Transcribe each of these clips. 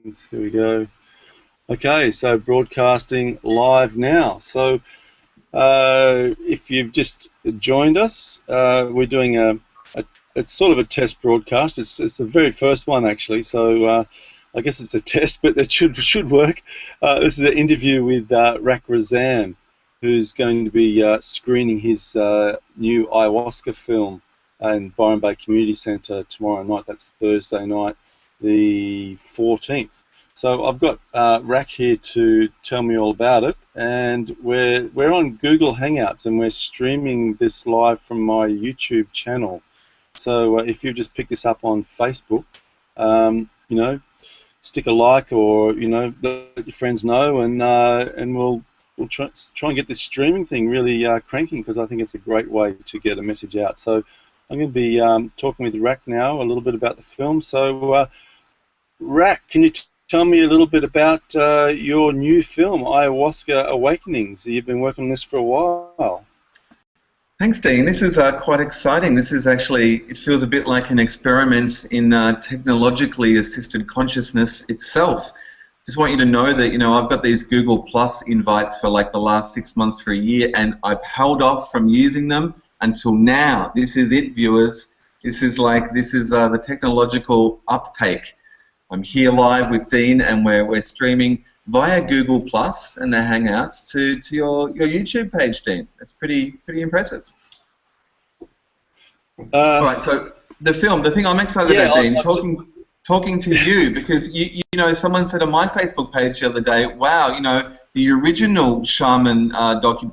Here we go. Okay, so broadcasting live now. So if you've just joined us, we're doing it's sort of a test broadcast. It's the very first one actually. So I guess it's a test, but it should work. This is an interview with Rak Razam, who's going to be screening his new ayahuasca film in Byron Bay Community Centre tomorrow night. That's Thursday night, the 14th. So I've got Rak here to tell me all about it, and we're on Google Hangouts, and we're streaming this live from my YouTube channel. So if you just pick this up on Facebook, you know, stick a like, or let your friends know, and we'll try and get this streaming thing really cranking, because I think it's a great way to get a message out. So I'm going to be talking with Rak now a little bit about the film. So Rak, can you tell me a little bit about your new film, Ayahuasca Awakenings? You've been working on this for a while. Thanks, Dean. This is quite exciting. This is actually, it feels a bit like an experiment in technologically assisted consciousness itself. Just want you to know that, I've got these Google Plus invites for like the last 6 months for a year, and I've held off from using them until now. This is it, viewers. This is the technological uptake. I'm here live with Dean, and we're streaming via Google Plus and the Hangouts to your YouTube page, Dean. It's pretty impressive. All right, so the film, the thing I'm excited about, Dean, talking to you, because someone said on my Facebook page the other day, wow, the original shaman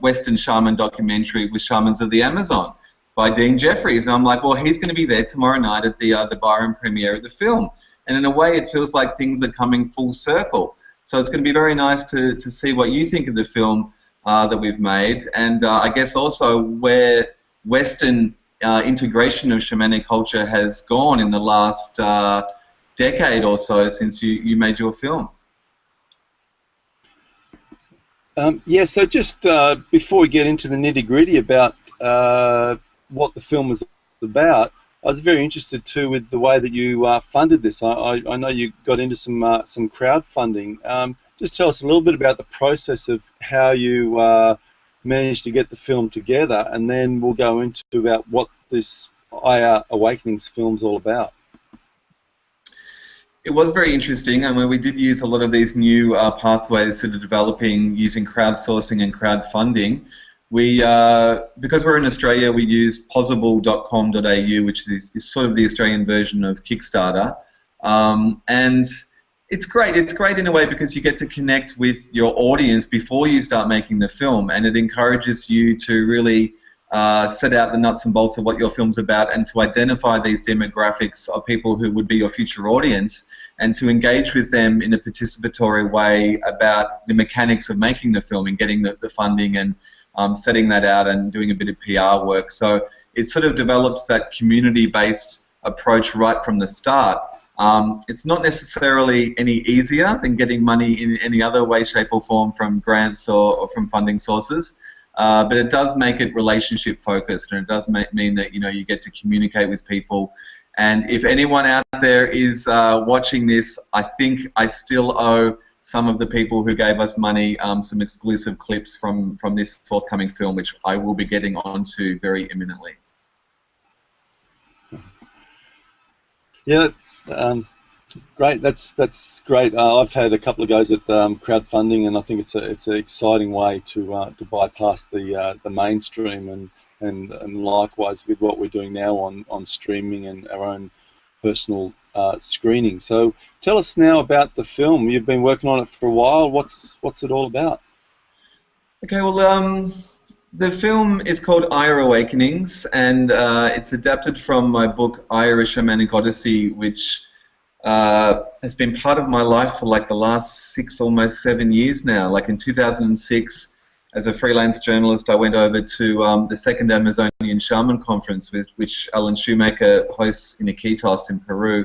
Western shaman documentary was Shamans of the Amazon by Dean Jefferys. And I'm like, well, he's going to be there tomorrow night at the Byron premiere of the film. And in a way, it feels like things are coming full circle. So it's going to be very nice to see what you think of the film that we've made, and I guess also where Western integration of shamanic culture has gone in the last decade or so since you made your film. Yeah, so just before we get into the nitty-gritty about what the film is about, I was very interested too with the way that you funded this. I know you got into some crowdfunding. Just tell us a little bit about the process of how you managed to get the film together, and then we'll go into about what this Awakenings film's all about. It was very interesting. I mean, we did use a lot of these new pathways that are developing using crowdsourcing and crowdfunding. Because we're in Australia, we use possible.com.au, which is sort of the Australian version of Kickstarter. And it's great. It's great in a way because you get to connect with your audience before you start making the film, and it encourages you to really set out the nuts and bolts of what your film's about, and to identify these demographics of people who would be your future audience, and to engage with them in a participatory way about the mechanics of making the film and getting the funding and setting that out and doing a bit of PR work. So it sort of develops that community-based approach right from the start. It's not necessarily any easier than getting money in any other way, shape or form from grants or from funding sources, but it does make it relationship focused, and it does mean that you get to communicate with people. And if anyone out there is watching this, I think I still owe some of the people who gave us money some exclusive clips from this forthcoming film, which I will be getting onto very imminently. Yeah, great. That's great. I've had a couple of goes at crowdfunding, and I think it's an exciting way to bypass the mainstream, and likewise with what we're doing now on streaming and our own personal screening. So tell us now about the film. You've been working on it for a while. What's it all about? Okay, well, the film is called Aya Awakenings, and it's adapted from my book Aya, A Shamanic Odyssey, which has been part of my life for like the last 6, almost 7 years now. Like in 2006, as a freelance journalist, I went over to the second Amazonian Shaman Conference, which Alan Shoemaker hosts in Iquitos in Peru.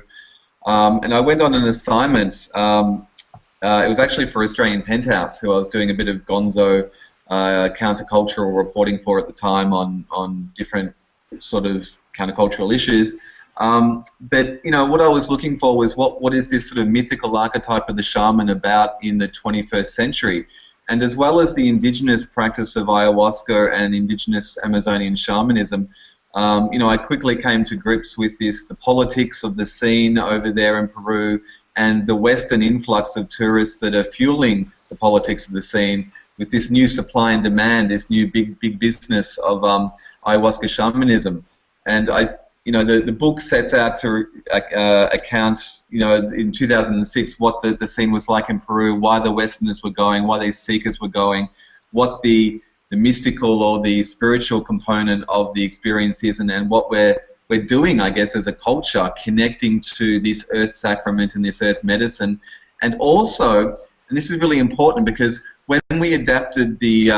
And I went on an assignment. It was actually for Australian Penthouse, who I was doing a bit of gonzo countercultural reporting for at the time on different sort of countercultural issues. But, you know, what I was looking for was what is this sort of mythical archetype of the shaman about in the 21st century? And as well as the indigenous practice of ayahuasca and indigenous Amazonian shamanism, you know, I quickly came to grips with the politics of the scene over there in Peru and the Western influx of tourists that are fueling the politics of the scene with this new supply and demand, this new big business of ayahuasca shamanism. And you know, the book sets out to account, you know, in 2006 what the scene was like in Peru, why the Westerners were going, why these seekers were going, what the mystical or the spiritual component of the experience is, and what we're doing, I guess, as a culture, connecting to this earth sacrament and this earth medicine. And also, and this is really important because when we adapted the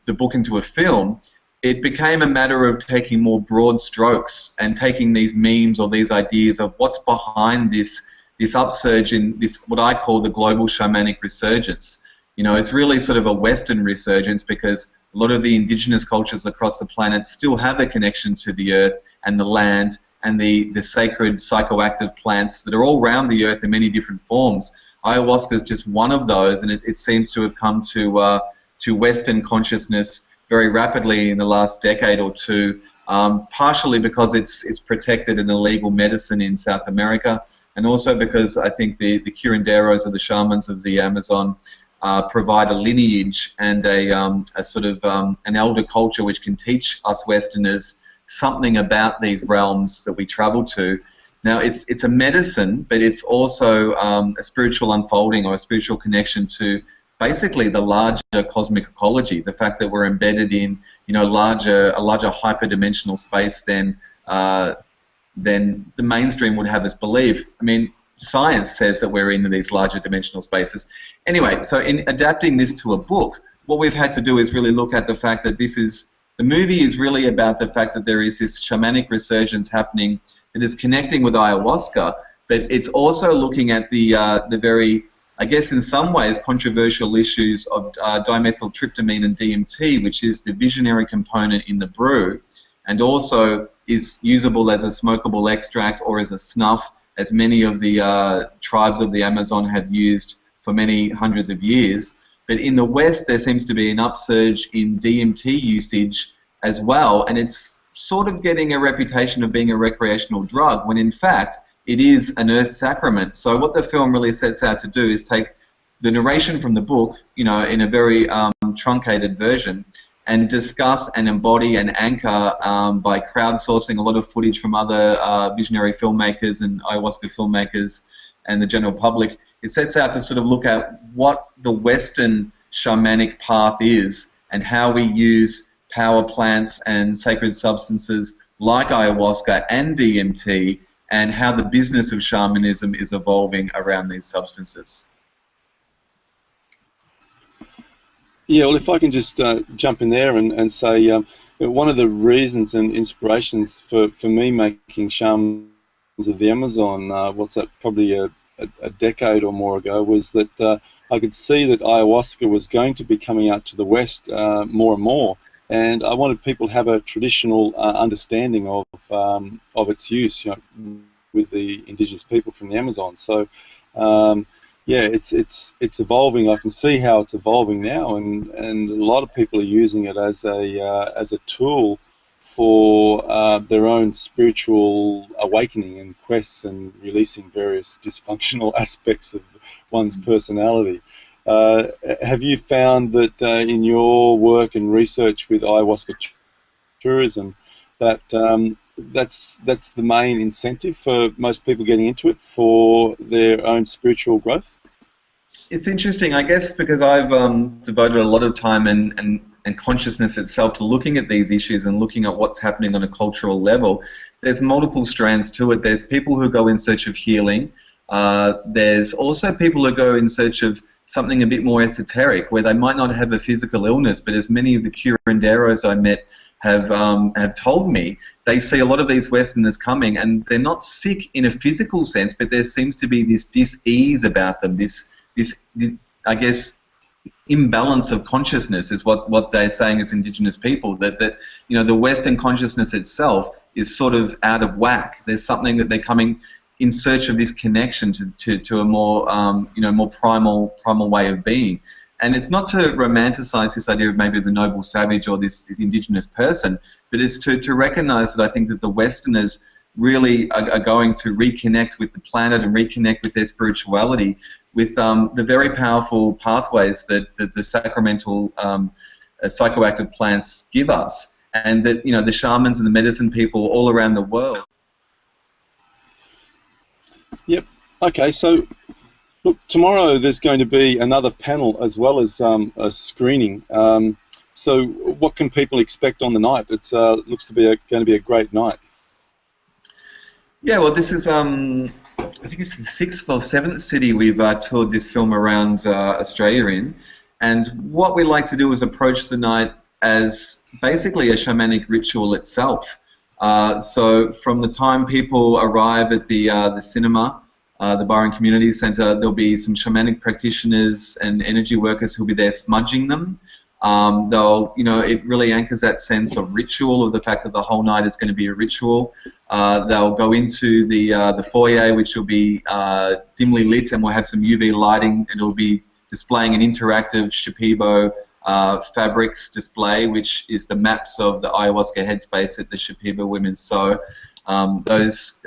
book into a film, it became a matter of taking more broad strokes and taking these memes or these ideas of what's behind this upsurge in this, what I call the global shamanic resurgence. You know, it's really sort of a Western resurgence because a lot of the indigenous cultures across the planet still have a connection to the earth and the land and the sacred psychoactive plants that are all around the earth in many different forms. Ayahuasca is just one of those, and it seems to have come to Western consciousness very rapidly in the last decade or two, partially because it's protected and a legal medicine in South America, and also because I think the curanderos or the shamans of the Amazon provide a lineage and a sort of an elder culture which can teach us Westerners something about these realms that we travel to. Now, it's a medicine, but it's also a spiritual unfolding or a spiritual connection to basically the larger cosmic ecology, the fact that we're embedded in, you know, a larger hyperdimensional space than the mainstream would have us believe. I mean, science says that we're in these larger dimensional spaces. Anyway, so in adapting this to a book, what we've had to do is really look at the fact that the movie is really about the fact that there is this shamanic resurgence happening that is connecting with ayahuasca, but it's also looking at the very, I guess in some ways, controversial issues of dimethyltryptamine and DMT, which is the visionary component in the brew, and also is usable as a smokable extract or as a snuff, as many of the tribes of the Amazon have used for many hundreds of years. But in the West, there seems to be an upsurge in DMT usage as well, and it's sort of getting a reputation of being a recreational drug, when in fact, it is an earth sacrament. So what the film really sets out to do is take the narration from the book, you know, in a very truncated version, and discuss and embody and anchor by crowdsourcing a lot of footage from other visionary filmmakers and ayahuasca filmmakers and the general public. It sets out to sort of look at what the Western shamanic path is and how we use power plants and sacred substances like ayahuasca and DMT, and how the business of shamanism is evolving around these substances. Yeah, well, if I can just jump in there and say one of the reasons and inspirations for me making Shamans of the Amazon, what's that, probably a decade or more ago, was that I could see that ayahuasca was going to be coming out to the West more and more. And I wanted people to have a traditional understanding of its use, you know, with the indigenous people from the Amazon. So, yeah, it's evolving. I can see how it's evolving now, and a lot of people are using it as a tool for their own spiritual awakening and quests and releasing various dysfunctional aspects of one's personality. Have you found that in your work and research with ayahuasca tourism that that's the main incentive for most people getting into it, for their own spiritual growth? It's interesting, I guess, because I've devoted a lot of time and consciousness itself to looking at these issues and looking at what's happening on a cultural level. There's multiple strands to it. There's people who go in search of healing. There's also people who go in search of something a bit more esoteric, where they might not have a physical illness, but as many of the curanderos I met have told me, they see a lot of these Westerners coming and they're not sick in a physical sense, but there seems to be this dis-ease about them, this I guess, imbalance of consciousness is what they're saying as Indigenous people, that you know, the Western consciousness itself is sort of out of whack. There's something that they're coming in search of, this connection to a more you know, more primal way of being. And it's not to romanticize this idea of maybe the noble savage or this Indigenous person, but it's to recognize that I think that the Westerners really are going to reconnect with the planet and reconnect with their spirituality, with the very powerful pathways that the sacramental psychoactive plants give us, and that, you know, the shamans and the medicine people all around the world. Yep. Okay, so look, tomorrow there's going to be another panel as well as a screening. So what can people expect on the night? It looks to be going to be a great night. Yeah, well, this is, I think it's the 6th or 7th city we've toured this film around Australia in. And what we like to do is approach the night as basically a shamanic ritual itself. So from the time people arrive at the cinema, the Byron Community Centre, there'll be some shamanic practitioners and energy workers who'll be there smudging them. They'll, you know, it really anchors that sense of ritual, of the fact that the whole night is going to be a ritual. They'll go into the foyer, which will be dimly lit, and we'll have some UV lighting, and it'll be displaying an interactive Shipibo fabrics display, which is the maps of the ayahuasca headspace that the Shipibo women sew. Those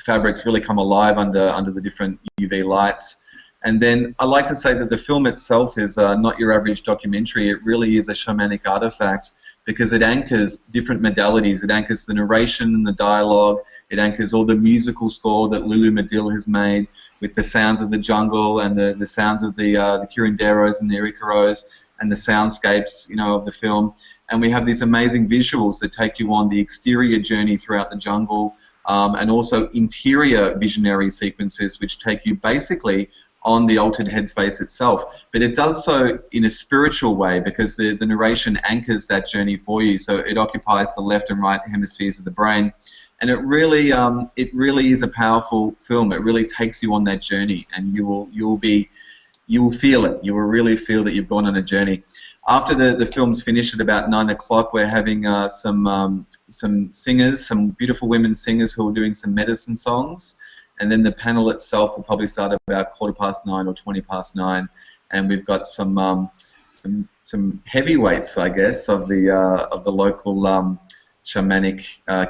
fabrics really come alive under the different UV lights. And then I like to say that the film itself is not your average documentary. It really is a shamanic artifact, because it anchors different modalities. It anchors the narration and the dialogue. It anchors all the musical score that Lulu Medill has made, with the sounds of the jungle and the sounds of the curanderos and the Iricaros and the soundscapes, you know, of the film. And we have these amazing visuals that take you on the exterior journey throughout the jungle, and also interior visionary sequences which take you basically on the altered headspace itself. But it does so in a spiritual way, because the narration anchors that journey for you. So it occupies the left and right hemispheres of the brain. And it really is a powerful film. It really takes you on that journey, and you will feel it. You will really feel that you've gone on a journey. After the film's finished at about 9 o'clock, we're having some singers, some beautiful women singers who are doing some medicine songs. And then the panel itself will probably start about 9:15 or 9:20, and we've got some heavyweights, I guess, of the local shamanic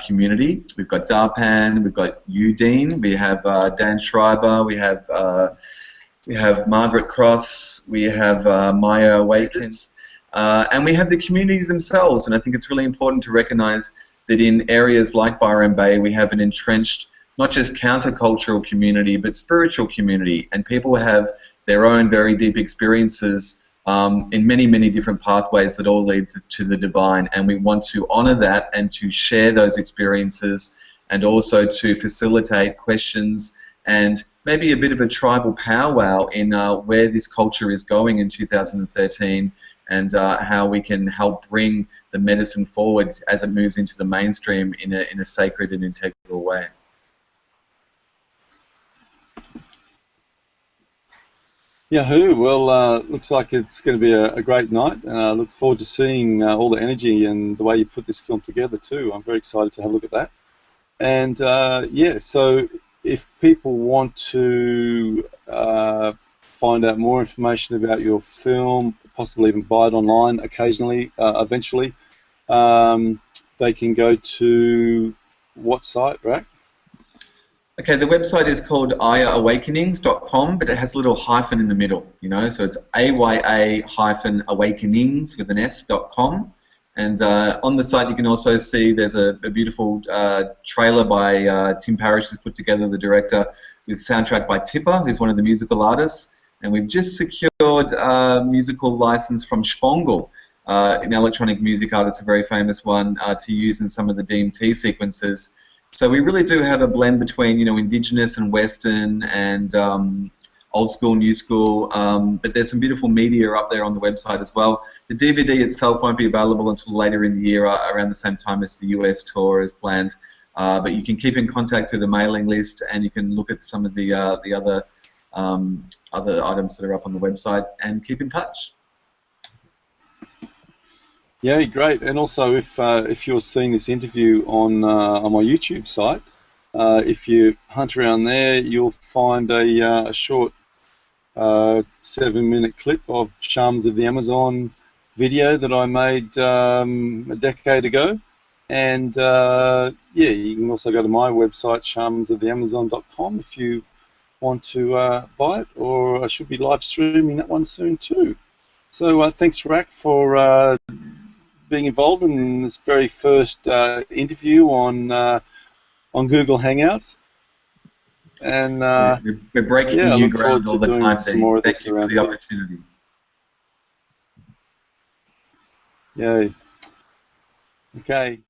community. We've got Darpan, we've got Udine, we have Dan Schreiber, we have Margaret Cross, we have Maya Awakens, and we have the community themselves. And I think it's really important to recognise that in areas like Byron Bay, we have an entrenched, not just countercultural community, but spiritual community, and people have their own very deep experiences in many, many different pathways that all lead to the divine, and we want to honour that and to share those experiences, and also to facilitate questions and maybe a bit of a tribal powwow in where this culture is going in 2013, and how we can help bring the medicine forward as it moves into the mainstream in a sacred and integral way. Yahoo! Well, looks like it's going to be a great night, and I look forward to seeing all the energy and the way you put this film together too. I'm very excited to have a look at that. And yeah, so if people want to find out more information about your film, possibly even buy it online occasionally, eventually, they can go to what site, Rak? Okay, the website is called ayaawakenings.com, but it has a little hyphen in the middle, you know, so it's aya-awakenings with an s.com. And on the site you can also see there's a beautiful trailer by Tim Parrish, who's put together, the director, with soundtrack by Tipper, who's one of the musical artists. And we've just secured a musical license from Spongle, an electronic music artist, a very famous one, to use in some of the DMT sequences. So we really do have a blend between, you know, Indigenous and Western and old school, new school, but there's some beautiful media up there on the website as well. The DVD itself won't be available until later in the year, around the same time as the US tour is planned. But you can keep in contact through the mailing list, and you can look at some of the other other items that are up on the website, and keep in touch. Yeah, great. And also, if you're seeing this interview on my YouTube site, if you hunt around there, you'll find a short 7-minute clip of Shamans of the Amazon video that I made a decade ago. And yeah, you can also go to my website, shamansoftheamazon.com, if you want to buy it, or I should be live streaming that one soon too. So thanks, Rak, for being involved in this very first interview on Google Hangouts. And we're breaking yeah, I new look forward ground all to the doing time, some Dean. more of Thank this you for around the too. opportunity. Yay. Okay.